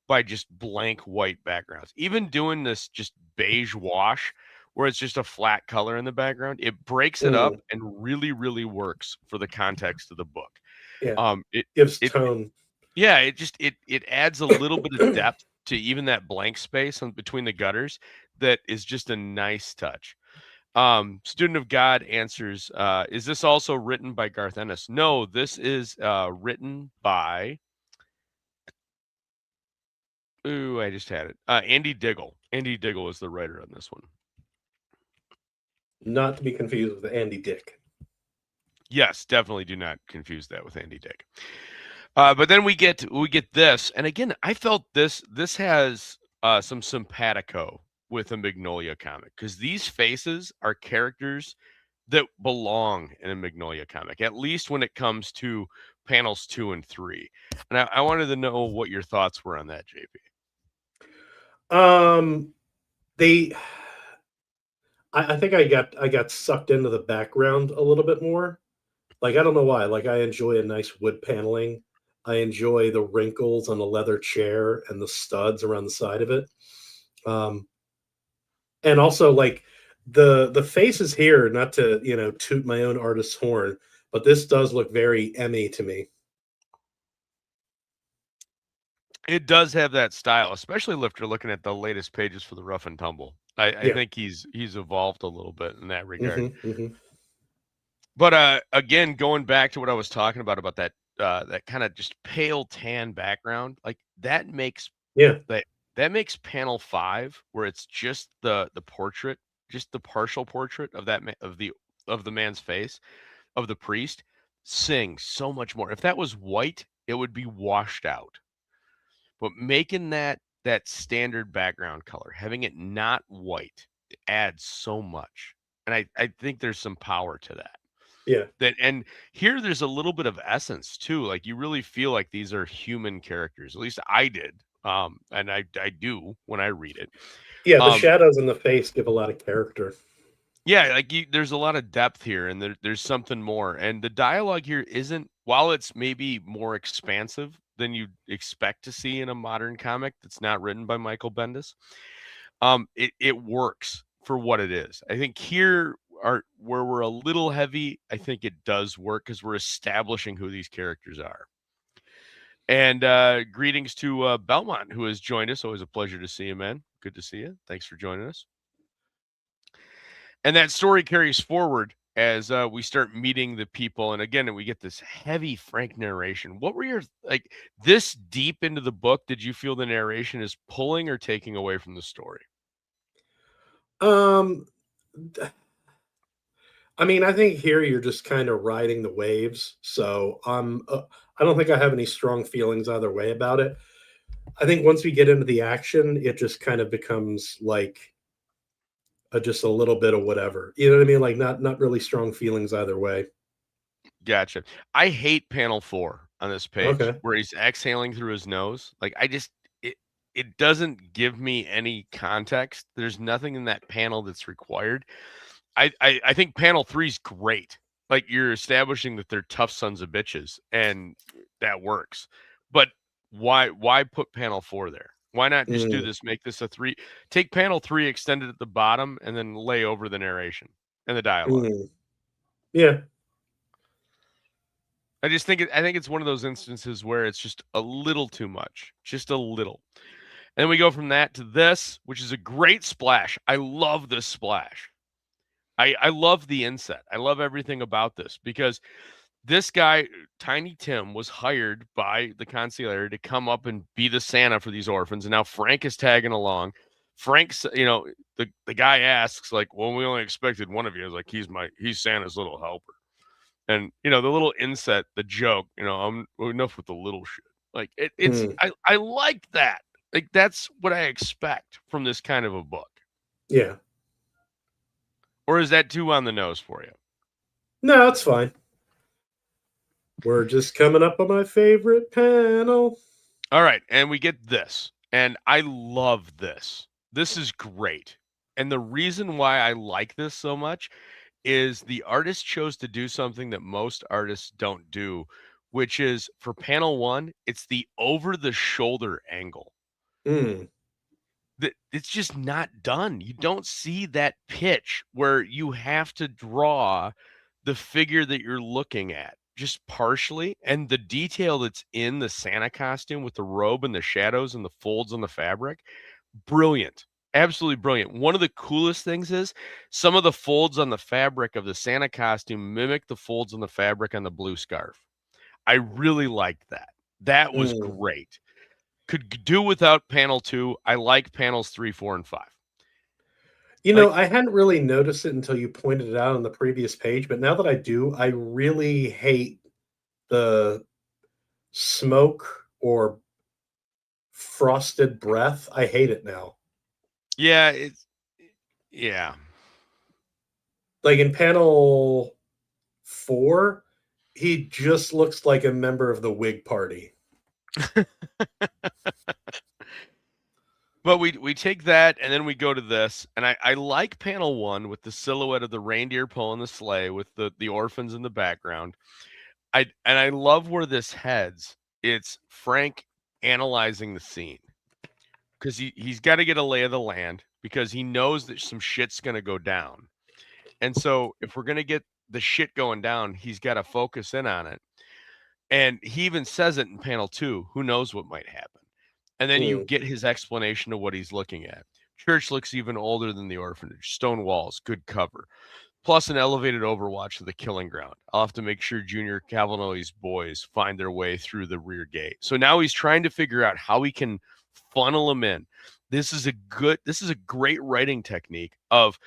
by just blank white backgrounds. Even doing this just beige wash where it's just a flat color in the background, it breaks it up and really, really works for the context of the book. Yeah. It gives tone. Yeah, it adds a little bit of depth to even that blank space between the gutters that is just a nice touch. Student of God answers, is this also written by Garth Ennis? No, this is written by I just had it. Andy Diggle. Andy Diggle is the writer on this one. Not to be confused with Andy Dick. Yes, definitely do not confuse that with Andy Dick. But then we get this, and again, I felt this has some simpatico with a Magnolia comic, because these faces are characters that belong in a Magnolia comic, at least when it comes to panels 2 and 3. And I wanted to know what your thoughts were on that, JP. They I think I got sucked into the background a little bit more. Like, I don't know why. Like, I enjoy a nice wood paneling. I enjoy the wrinkles on the leather chair and the studs around the side of it. Um, and also, like, the faces here, not to, toot my own artist's horn, but this does look very Emmy to me. It does have that style, especially if you're looking at the latest pages for the Rough and Tumble. I Yeah. think he's evolved a little bit in that regard. Hmm. But again, going back to what I was talking about that that kind of just pale tan background, like that makes Yeah. that makes panel 5, where it's just the portrait, just the partial portrait of of the man's face, of the priest, sing so much more. If that was white, it would be washed out. But making that standard background color, having it not white, adds so much. And I think there's some power to that. Yeah. And here there's a little bit of essence too. Like, you really feel like these are human characters. At least I did. And I do when I read it. Yeah. The Um, shadows in the face give a lot of character. yeah, like there's a lot of depth here, and there's something more. And the dialogue here isn't, while it's maybe more expansive than you'd expect to see in a modern comic that's not written by Michael Bendis, it works for what it is. I think here are where we're a little heavy. I think it does work because we're establishing who these characters are. And greetings to Belmont, who has joined us. Always a pleasure to see you, man. Good to see you. Thanks for joining us. And that story carries forward as we start meeting the people. And again, we get this heavy Frank narration. What were your, like, this deep into the book, did you feel the narration is pulling or taking away from the story? Um, I mean, I think here you're just kind of riding the waves. So I don't think I have any strong feelings either way about it. I think once we get into the action, it just kind of becomes like just a little bit of whatever. You know what I mean? Like, not really strong feelings either way. Gotcha. I hate panel 4 on this page Okay. where he's exhaling through his nose. Like, it doesn't give me any context. There's nothing in that panel that's required. I think panel 3 is great. Like, you're establishing that they're tough sons of bitches, and that works. But why put panel 4 there? Why not just do this? Make this a 3. Take panel 3, extend it at the bottom, and then lay over the narration and the dialogue. Yeah. I just think I think it's one of those instances where it's just a little too much, just a little. And then we go from that to this, which is a great splash. I love this splash. I love the inset. I love everything about this, because this guy, Tiny Tim, was hired by the consigliere to come up and be the Santa for these orphans. And now Frank is tagging along. Frank's, the guy asks, like, well, we only expected one of you. I was like, he's Santa's little helper. And, the little inset, the joke, I'm enough with the little shit. Like, I like that. Like, that's what I expect from this kind of a book. Yeah. Or is that too on the nose for you? No, it's fine. We're just coming up on my favorite panel. All right. And we get this. And I love this. This is great. And the reason why I like this so much is the artist chose to do something that most artists don't do, which is, for panel 1, it's the over the shoulder angle. It's just not done. You don't see that pitch where you have to draw the figure that you're looking at just partially, and the detail that's in the Santa costume with the robe and the shadows and the folds on the fabric, brilliant. Absolutely brilliant. One of the coolest things is some of the folds on the fabric of the Santa costume mimic the folds on the fabric on the blue scarf. I really liked that. That was great. Could do without panel 2. I like panels 3, 4, and 5. You Like, know, I hadn't really noticed it until you pointed it out on the previous page, but now that I do, I really hate the smoke or frosted breath. I hate it now. yeah, yeah. Like in panel 4, he just looks like a member of the Whig Party. But we take that and then we go to this, and I like panel 1 with the silhouette of the reindeer pulling the sleigh with the orphans in the background. I love where this heads. It's Frank analyzing the scene because he's got to get a lay of the land because he knows that some shit's gonna go down. And so if we're gonna get the shit going down, he's got to focus in on it. And he even says it in panel 2. Who knows what might happen? And then you Mm. get his explanation of what he's looking at. Church looks even older than the orphanage. Stone walls, good cover. Plus an elevated overwatch of the killing ground. I'll have to make sure Junior Cavalloni's boys find their way through the rear gate. So now he's trying to figure out how he can funnel them in. This is a great writing technique of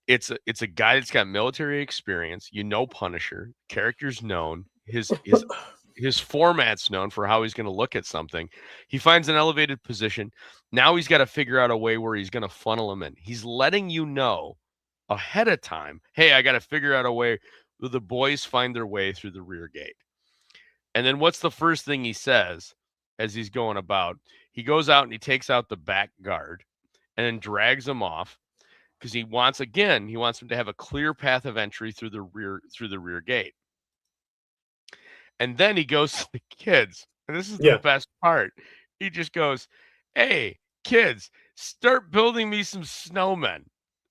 it's a guy that's got military experience, Punisher, character's known, his format's known for how he's going to look at something. He finds an elevated position. Now he's got to figure out a way where he's going to funnel him in. He's letting you know ahead of time, hey, I got to figure out a way where the boys find their way through the rear gate. And then what's the first thing he says as he's going about? He goes out and he takes out the back guard and then drags them off because he wants them to have a clear path of entry through the rear gate. And then he goes to the kids, and this is the Yeah. best part. He just goes, "Hey, kids, start building me some snowmen,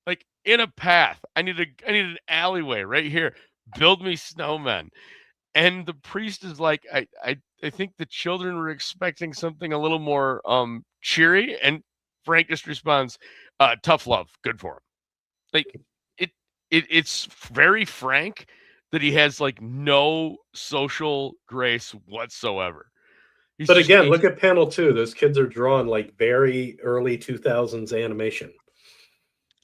like in a path. I need an alleyway right here. Build me snowmen." And the priest is like, I think the children were expecting something a little more cheery, and Frank just responds, "Tough love, good for him." Like it's very Frank that he has like no social grace whatsoever. He's But just again, look at panel 2. Those kids are drawn like very early 2000s animation.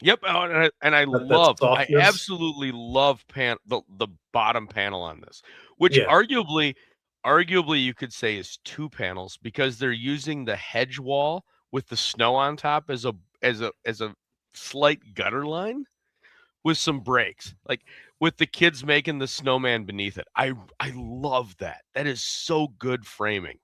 Yep, and That I softness. absolutely love the bottom panel on this, which Yeah. arguably you could say is 2 panels because they're using the hedge wall with the snow on top as a slight gutter line with some breaks, like with the kids making the snowman beneath it. I love that. That is so good framing.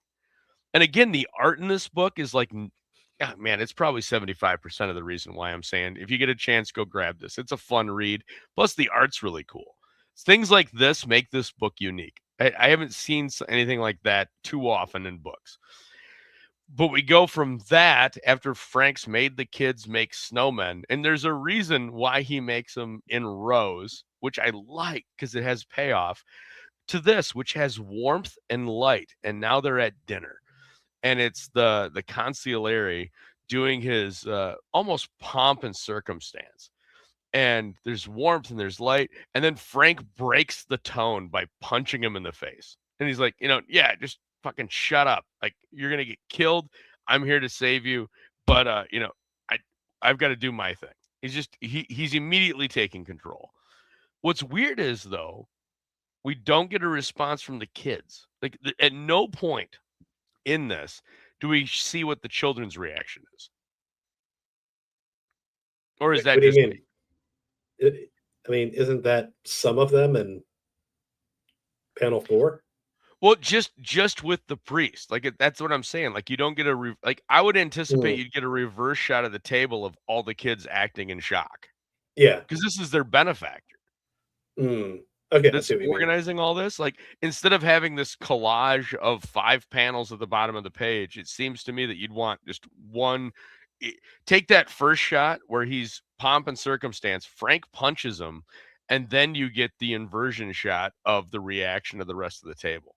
And again, the art in this book is like, man, it's probably 75% of the reason why I'm saying if you get a chance, go grab this. It's a fun read. Plus, the art's really cool. Things like this make this book unique. I haven't seen anything like that too often in books. But we go from that after Frank's made the kids make snowmen, and there's a reason why he makes them in rows, which I like because it has payoff, to this, which has warmth and light. And now they're at dinner. And it's the consigliere doing his almost pomp and circumstance. And there's warmth and there's light. And then Frank breaks the tone by punching him in the face. And he's like, yeah, just fucking shut up. Like, you're going to get killed. I'm here to save you. But, I've got to do my thing. He's immediately taking control. What's weird is, though, we don't get a response from the kids. Like, at no point in this do we see what the children's reaction is. Or is that What do you just mean? me? I mean, isn't that some of them in panel 4? Well, just with the priest, like that's what I'm saying. Like you don't get like I would anticipate you'd get a reverse shot of the table of all the kids acting in shock Yeah. because this is their benefactor Okay, I that's see what you mean. organizing all this. Like instead of having this collage of 5 panels at the bottom of the page, it seems to me that you'd want just one. Take that first shot where he's pomp and circumstance. Frank punches him, and then you get the inversion shot of the reaction of the rest of the table.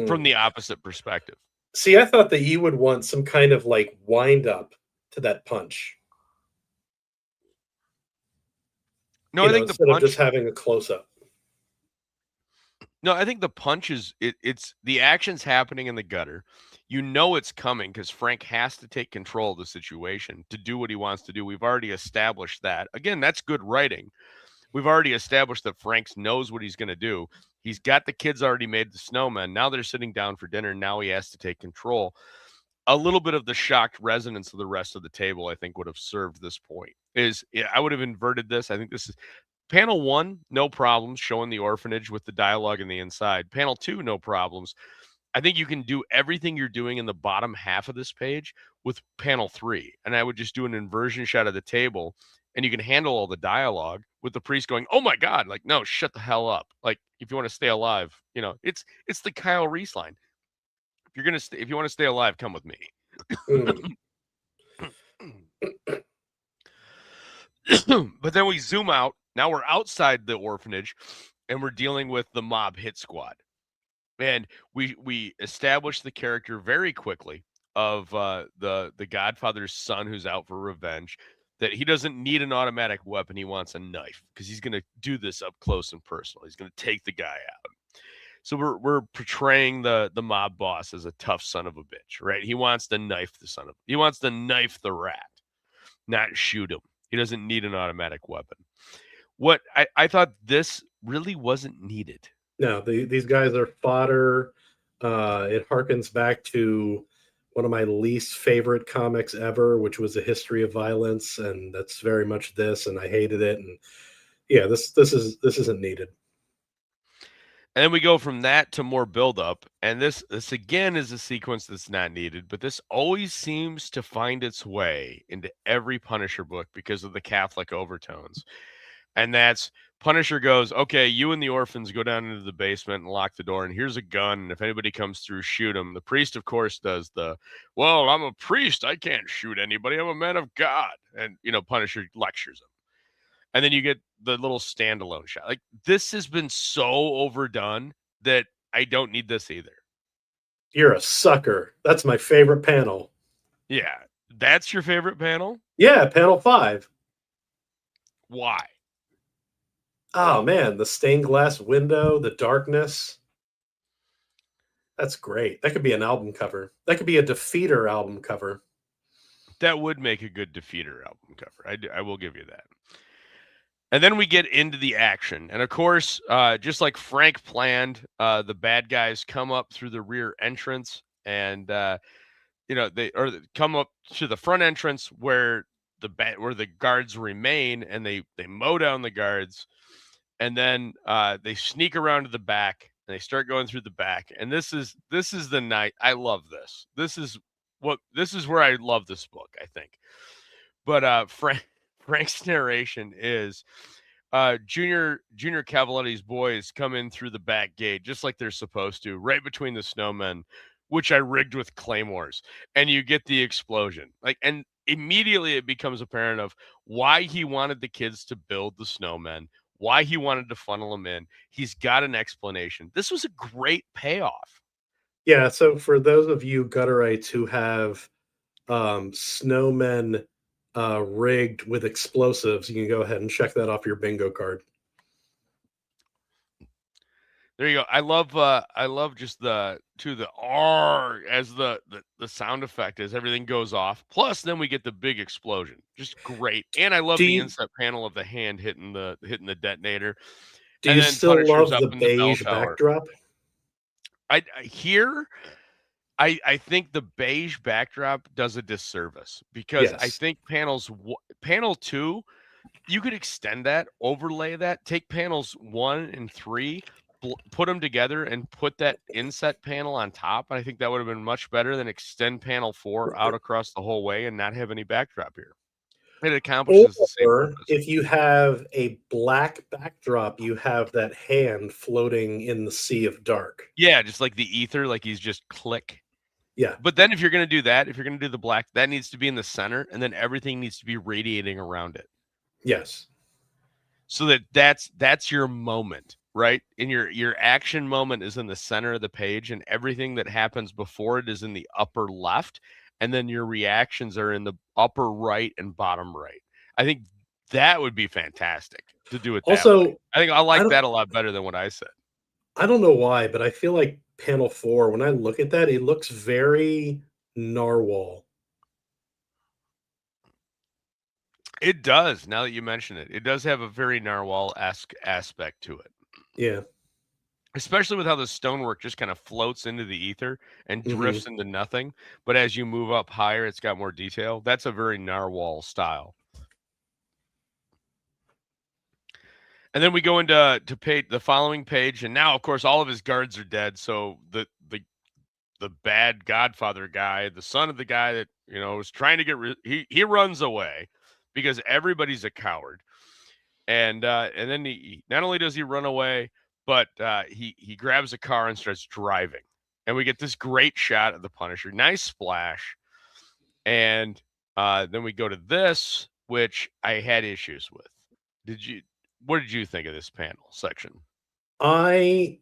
From the opposite perspective. See, I thought that you would want some kind of like wind up to that punch. No, I think instead of just having a close up. No, I think the punch is it's the action's happening in the gutter. You know it's coming because Frank has to take control of the situation to do what he wants to do. We've already established that. Again, that's good writing. We've already established that Frank knows what he's going to do. He's got the kids already made the snowmen. Now they're sitting down for dinner. Now he has to take control. A little bit of the shocked resonance of the rest of the table, I think, would have served this point. I would have inverted this. I think this is panel 1, no problems, showing the orphanage with the dialogue in the inside. Panel 2, no problems. I think you can do everything you're doing in the bottom half of this page with panel 3. And I would just do an inversion shot of the table, and you can handle all the dialogue with the priest going, "Oh my God," like, "No, shut the hell up." Like, if you want to stay alive, it's the Kyle Reese line. If you want to stay alive, come with me. But then we zoom out. Now we're outside the orphanage, and we're dealing with the mob hit squad. And we establish the character very quickly of the Godfather's son who's out for revenge, that he doesn't need an automatic weapon. He wants a knife because he's going to do this up close and personal. He's going to take the guy out. So we're portraying the mob boss as a tough son of a bitch, right? He wants to knife the rat, not shoot him. He doesn't need an automatic weapon. What I thought this really wasn't needed. No, these guys are fodder. It harkens back to one of my least favorite comics ever, which was A History of Violence, and that's very much this, and I hated it. And yeah, this isn't needed. And then we go from that to more buildup, and this again is a sequence that's not needed, but this always seems to find its way into every Punisher book because of the Catholic overtones. And that's Punisher goes, "Okay, you and the orphans go down into the basement and lock the door, and here's a gun, and if anybody comes through, shoot him." The priest, of course, does "Well, I'm a priest, I can't shoot anybody, I'm a man of God." And, Punisher lectures him. And then you get the little standalone shot. Like, this has been so overdone that I don't need this either. You're a sucker. That's my favorite panel. Yeah. That's your favorite panel? Yeah, panel 5. Why? Oh, man, the stained glass window, the darkness. That's great. That could be an album cover. That could be a Defeater album cover. That would make a good Defeater album cover. I will give you that. And then we get into the action. And of course, just like Frank planned, the bad guys come up through the rear entrance, and they come up to the front entrance where the guards remain, and they mow down the guards, and then they sneak around to the back, and they start going through the back. And this is the night. I love this. This is where I love this book, I think. But Frank's narration is Junior Cavaletti's boys come in through the back gate just like they're supposed to, right between the snowmen, which I rigged with claymores, and you get the explosion. And immediately it becomes apparent of why he wanted the kids to build the snowmen, why he wanted to funnel them in. He's got an explanation. This was a great payoff. Yeah, so for those of you gutterites who have snowmen rigged with explosives, you can go ahead and check that off your bingo card. There you go. I love just the R as the sound effect as everything goes off. Plus, then we get the big explosion. Just great. And I love the inset panel of the hand hitting the detonator. Do you still love the beige backdrop? I think the beige backdrop does a disservice because I think panel 2, you could extend that, overlay that, take panels 1 and 3, put them together, and put that inset panel on top. And I think that would have been much better than extend panel 4 out across the whole way and not have any backdrop here. It accomplishes the same purpose. If you have a black backdrop, you have that hand floating in the sea of dark. Yeah, just like the ether, like he's just click. Yeah. But then if you're going to do that, if you're going to do the black, that needs to be in the center, and then everything needs to be radiating around it. Yes. So that's your moment, right? And your action moment is in the center of the page, and everything that happens before it is in the upper left, and then your reactions are in the upper right and bottom right. I think that would be fantastic to do it that way. I think I like that a lot better than what I said. I don't know why, but I feel like panel 4, when I look at that, it looks very narwhal. It does. Now that you mention it, it does have a very narwhal-esque aspect to it. Yeah. Especially with how the stonework just kind of floats into the ether and drifts into nothing. But as you move up higher, it's got more detail. That's a very narwhal style. And then we go into the following page, and now, of course, all of his guards are dead. So the bad Godfather guy, the son of the guy that was trying to get he runs away because everybody's a coward. And then he not only does he run away, but he grabs a car and starts driving. And we get this great shot of the Punisher, nice splash. And then we go to this, which I had issues with. What did you think of this panel section? I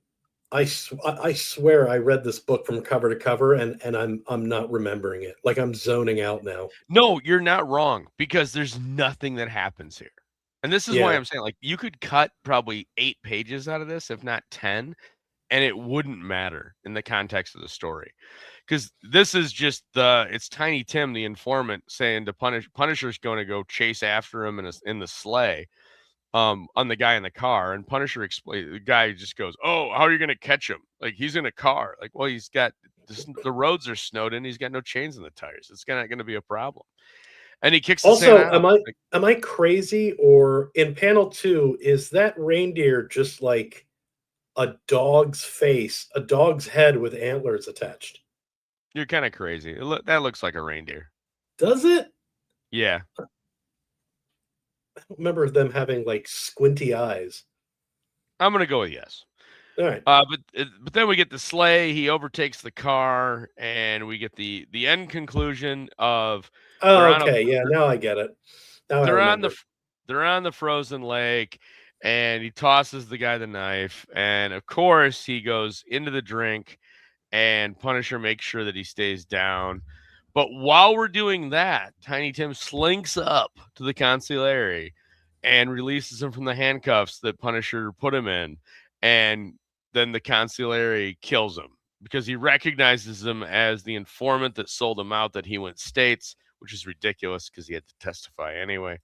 swear I read this book from cover to cover, and I'm not remembering it. Like, I'm zoning out now. No, you're not wrong, because there's nothing that happens here. And this is why I'm saying, like, you could cut probably 8 pages out of this, if not 10, and it wouldn't matter in the context of the story. Because this is just it's Tiny Tim, the informant, saying to Punisher's going to go chase after him in the sleigh. On the guy in the car, and Punisher the guy just goes, "Oh, how are you going to catch him? Like, he's in a car. Like, well, he's got the roads are snowed in. He's got no chains in the tires. It's not going to be a problem." And he kicks the Santa out. Am I crazy, or in panel 2 is that reindeer just like a dog's face, a dog's head with antlers attached? You're kind of crazy. That looks like a reindeer. Does it? Yeah. I don't remember them having like squinty eyes. I'm gonna go with yes. All right. But then we get the sleigh. He overtakes the car, and we get the end conclusion of. Oh, okay. Yeah, now I get it. Now they're on the frozen lake, and he tosses the guy the knife, and of course he goes into the drink, and Punisher makes sure that he stays down. But while we're doing that, Tiny Tim slinks up to the consigliere and releases him from the handcuffs that Punisher put him in. And then the consigliere kills him because he recognizes him as the informant that sold him out, that he went states, which is ridiculous because he had to testify anyway.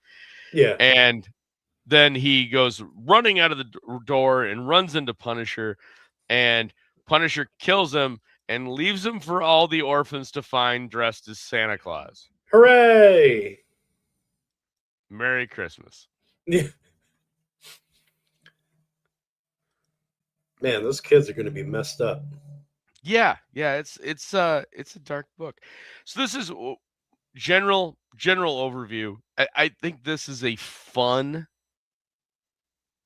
Yeah. And then he goes running out of the door and runs into Punisher, and Punisher kills him and leaves him for all the orphans to find dressed as Santa Claus. Hooray! Merry Christmas. Yeah. Man, those kids are going to be messed up. Yeah, it's a dark book. So this is general overview. I think this is a fun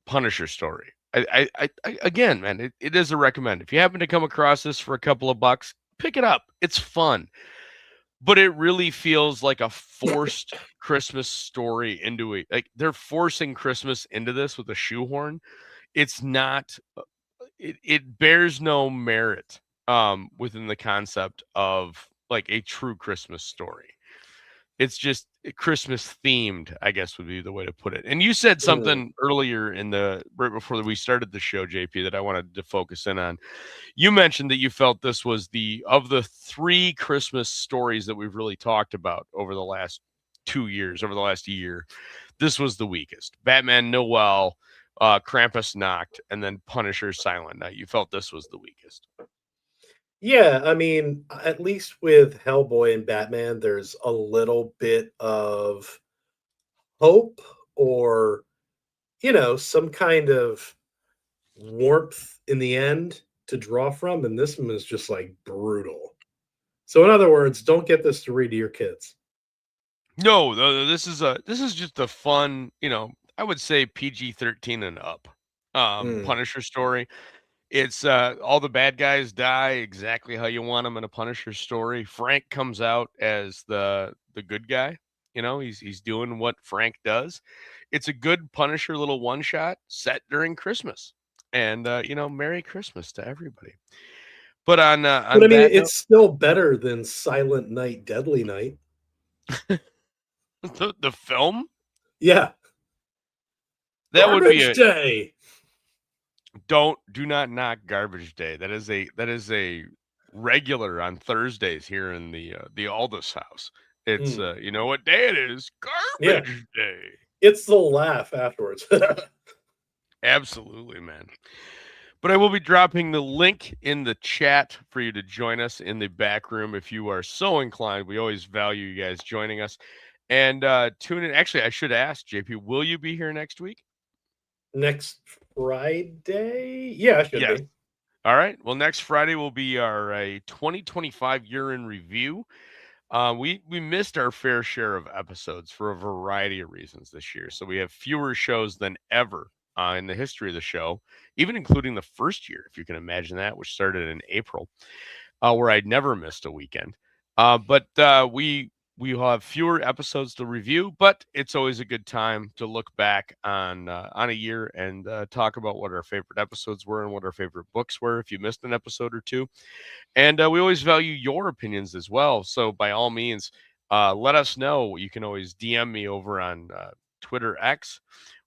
Punisher story. I again, man, it is a recommend. If you happen to come across this for a couple of bucks, pick it up. It's fun. But it really feels like a forced Christmas story into it. Like, they're forcing Christmas into this with a shoehorn. It's not, it bears no merit within the concept of like a true Christmas story. It's just Christmas themed, I guess would be the way to put it. And you said something earlier right before we started the show, JP, that I wanted to focus in on. You mentioned that you felt this was of the 3 Christmas stories that we've really talked about over the last 2 years, over the last year, this was the weakest. Batman Noel, Krampus Nacht, and then Punisher Silent Night. You felt this was the weakest. Yeah, I mean, at least with Hellboy and Batman, there's a little bit of hope, or, some kind of warmth in the end to draw from. And this one is just like brutal. So in other words, don't get this to read to your kids. No, this is just a fun, I would say PG-13 and up Punisher story. It's all the bad guys die exactly how you want them in a Punisher story. Frank comes out as the good guy. He's doing what Frank does. It's a good Punisher little one shot set during Christmas, and Merry Christmas to everybody. But it's still better than Silent Night, Deadly Night. the film, yeah, that would be day. do not knock Garbage Day. That is a regular on Thursdays here in the Aldous house. It's you know what day it is? Garbage Day. It's the laugh afterwards. Absolutely, man. But I will be dropping the link in the chat for you to join us in the back room if you are so inclined. We always value you guys joining us. And tune in. Actually, I should ask, JP, will you be here next week? Next Friday? Yeah, I should be. All right. Well, next Friday will be our 2025 year in review. We missed our fair share of episodes for a variety of reasons this year. So we have fewer shows than ever in the history of the show, even including the first year, if you can imagine that, which started in April, where I'd never missed a weekend. But we will have fewer episodes to review, but it's always a good time to look back on a year and talk about what our favorite episodes were and what our favorite books were if you missed an episode or two. And we always value your opinions as well. So by all means, let us know. You can always DM me over on Twitter X,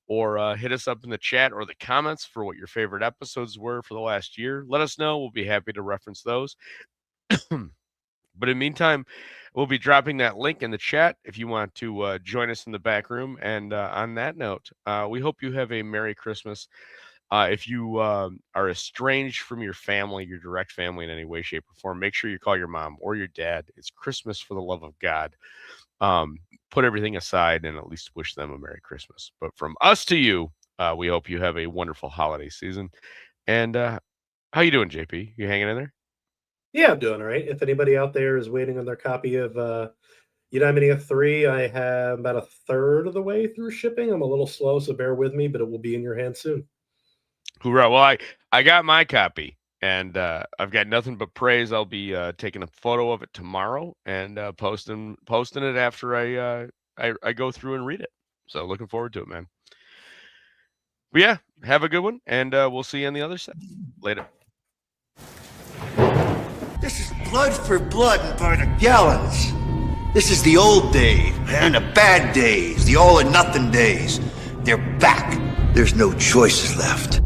or hit us up in the chat or the comments for what your favorite episodes were for the last year. Let us know. We'll be happy to reference those. But in the meantime, we'll be dropping that link in the chat if you want to join us in the back room. And on that note, we hope you have a Merry Christmas. If you are estranged from your family, your direct family in any way, shape, or form, make sure you call your mom or your dad. It's Christmas, for the love of God. Put everything aside and at least wish them a Merry Christmas. But from us to you, we hope you have a wonderful holiday season. And how you doing, JP? You hanging in there? Yeah, I'm doing all right. If anybody out there is waiting on their copy of Eudaimonia 3, I have about a third of the way through shipping. I'm a little slow, so bear with me, but it will be in your hands soon. Hoorah. Well, I got my copy, and I've got nothing but praise. I'll be taking a photo of it tomorrow and posting it after I go through and read it. So looking forward to it, man. But yeah, have a good one, and we'll see you on the other side. Later. This is blood for blood and by the gallons. This is the old days and the bad days, the all or nothing days. They're back. There's no choices left.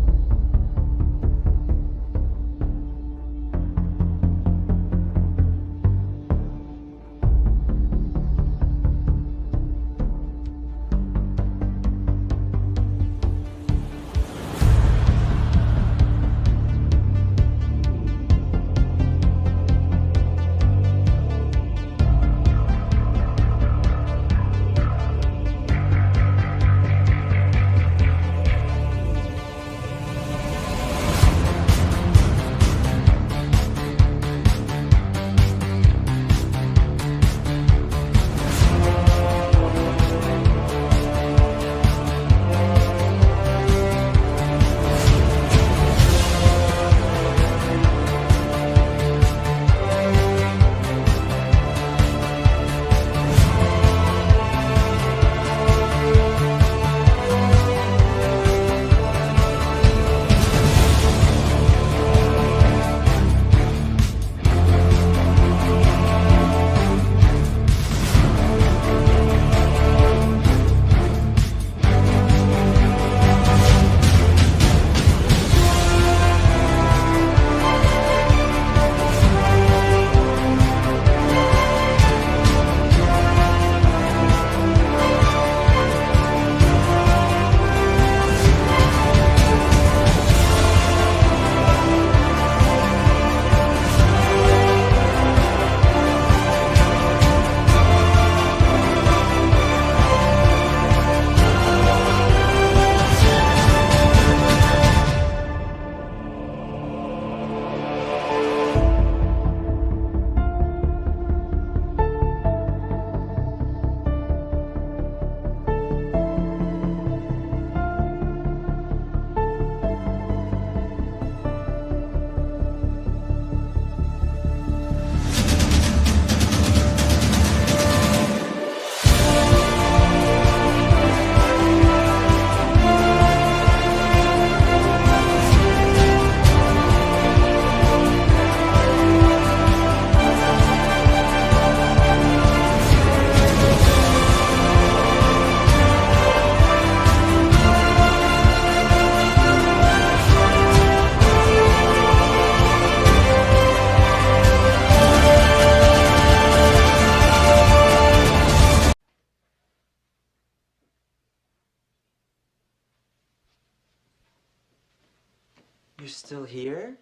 You're still here?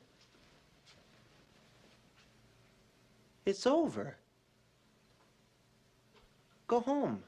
It's over. Go home.